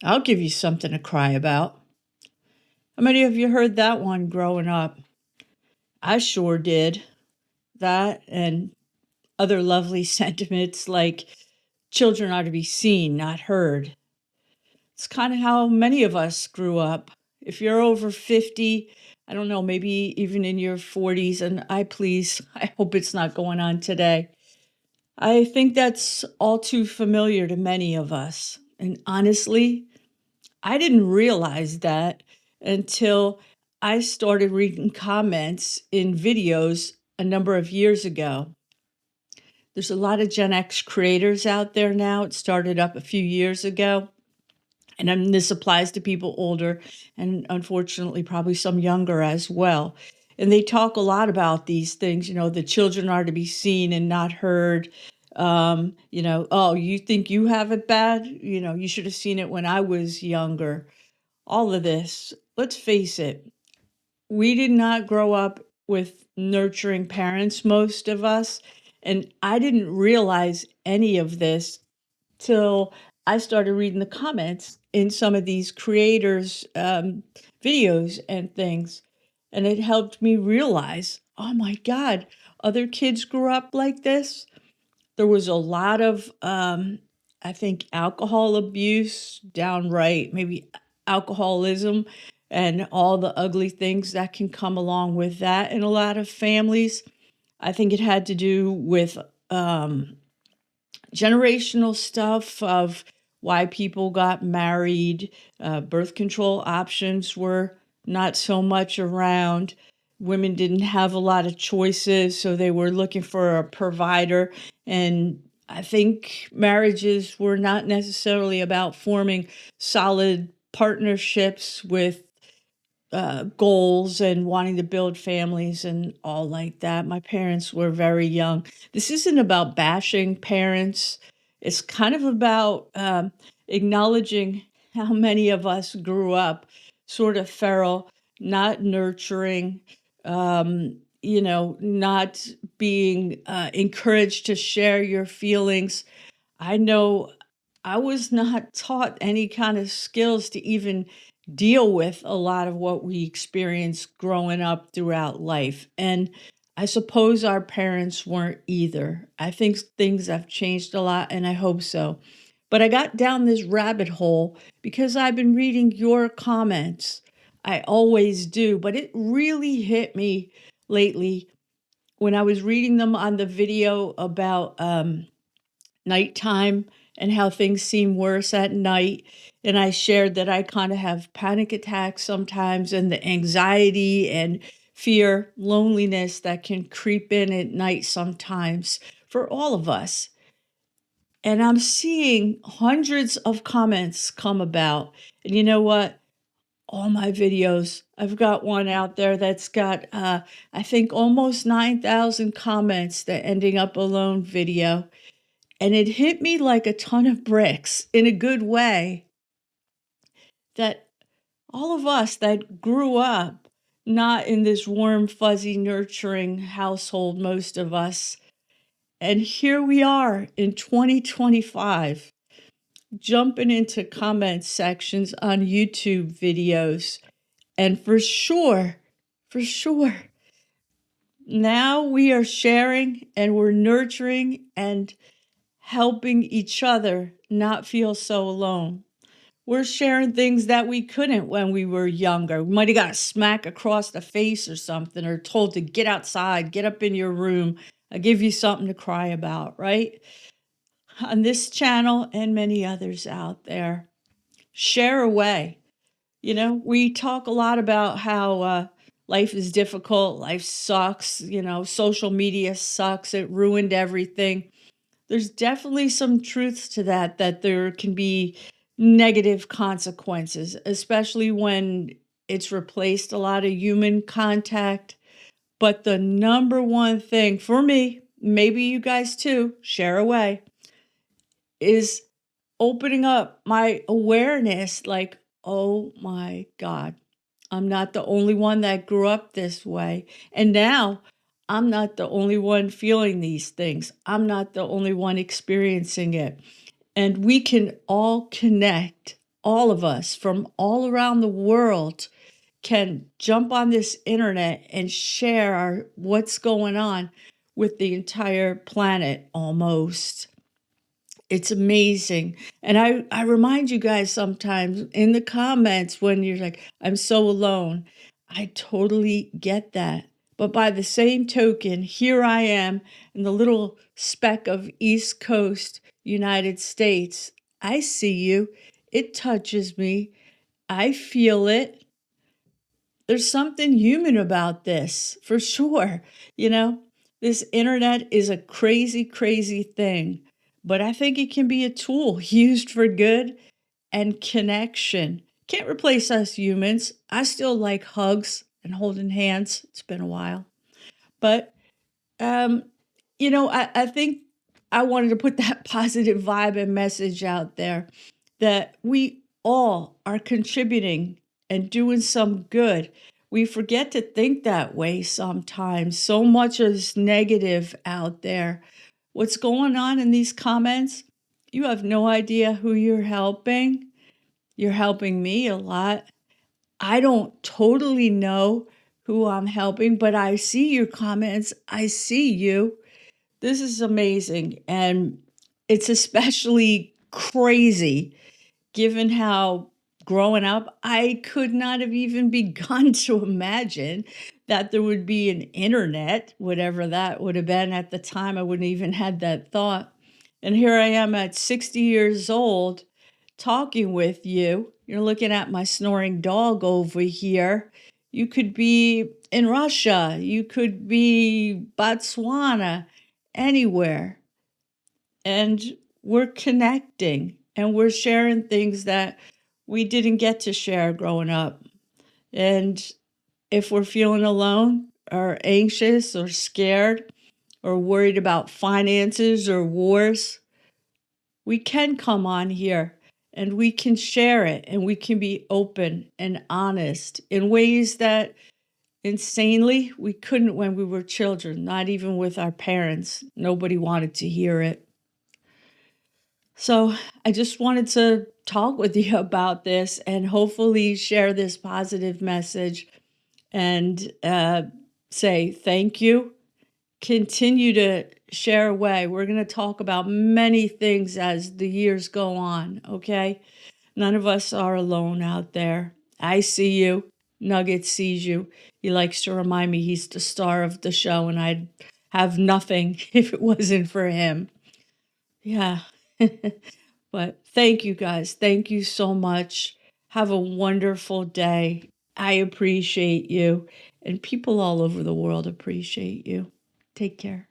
I'll give you something to cry about. How many of you heard that one growing up? I sure did. That and other lovely sentiments like children are to be seen, not heard. It's kind of how many of us grew up. If you're over 50, I don't know, maybe even in your 40s, and I hope it's not going on today. I think that's all too familiar to many of us. And honestly, I didn't realize that until I started reading comments in videos a number of years ago. There's a lot of Gen X creators out there now. It started up a few years ago. And this applies to people older and unfortunately probably some younger as well. And they talk a lot about these things, the children are to be seen and not heard. Oh, you think you have it bad? You should have seen it when I was younger. All of this, let's face it, we did not grow up with nurturing parents, most of us. And I didn't realize any of this till I started reading the comments in some of these creators' videos and things. And it helped me realize, oh my God, other kids grew up like this. There was a lot of, I think, alcohol abuse, downright, maybe alcoholism, and all the ugly things that can come along with that in a lot of families. I think it had to do with generational stuff of why people got married, birth control options were not so much around. Women didn't have a lot of choices, so they were looking for a provider. And I think marriages were not necessarily about forming solid partnerships with goals and wanting to build families and all like that. My parents were very young. This isn't about bashing parents. It's kind of about acknowledging how many of us grew up sort of feral, not nurturing, not being encouraged to share your feelings. I know I was not taught any kind of skills to even deal with a lot of what we experienced growing up throughout life. And I suppose our parents weren't either. I think things have changed a lot, and I hope so. But I got down this rabbit hole because I've been reading your comments. I always do, but it really hit me lately when I was reading them on the video about nighttime and how things seem worse at night. And I shared that I kind of have panic attacks sometimes and the anxiety and fear, loneliness that can creep in at night sometimes for all of us. And I'm seeing hundreds of comments come about. And you know what? All my videos, I've got one out there that's got, I think, almost 9,000 comments that ending up alone video. And it hit me like a ton of bricks in a good way that all of us that grew up not in this warm, fuzzy, nurturing household, most of us, and here we are in 2025, jumping into comment sections on YouTube videos. And for sure, now we are sharing and we're nurturing and helping each other not feel so alone. We're sharing things that we couldn't when we were younger. We might have got a smack across the face or something, or told to get outside, get up in your room. I'll give you something to cry about, right? On this channel and many others out there, share away. We talk a lot about how life is difficult, life sucks, social media sucks, it ruined everything. There's definitely some truth to that there can be negative consequences, especially when it's replaced a lot of human contact. But the number one thing for me, maybe you guys too, share away, is opening up my awareness like, oh my God, I'm not the only one that grew up this way. And now I'm not the only one feeling these things. I'm not the only one experiencing it. And we can all connect all of us from all around the world can jump on this internet and share what's going on with the entire planet almost. It's amazing. And I remind you guys sometimes in the comments when you're like, I'm so alone. I totally get that. But by the same token, here I am in the little speck of East Coast United States. I see you. It touches me. I feel it. There's something human about this for sure. You know, this internet is a crazy, crazy thing, but I think it can be a tool used for good and connection. Can't replace us humans. I still like hugs and holding hands. It's been a while. But um, I think I wanted to put that positive vibe and message out there that we all are contributing and doing some good. We forget to think that way sometimes. So much is negative out there. What's going on in these comments? You have no idea who you're helping. You're helping me a lot. I don't totally know who I'm helping, but I see your comments. I see you. This is amazing. And it's especially crazy given how growing up, I could not have even begun to imagine that there would be an internet, whatever that would have been at the time. I wouldn't even had that thought. And here I am at 60 years old talking with you. You're looking at my snoring dog over here. You could be in Russia, you could be Botswana, anywhere. And we're connecting and we're sharing things that we didn't get to share growing up. And if we're feeling alone or anxious or scared or worried about finances or wars, we can come on here and we can share it and we can be open and honest in ways that insanely we couldn't when we were children, not even with our parents. Nobody wanted to hear it. So I just wanted to talk with you about this and hopefully share this positive message and say thank you. Continue to share away. We're going to talk about many things as the years go on, okay? None of us are alone out there. I see you. Nugget sees you. He likes to remind me he's the star of the show and I'd have nothing if it wasn't for him. Yeah. But thank you guys. Thank you so much. Have a wonderful day. I appreciate you, and people all over the world appreciate you. Take care.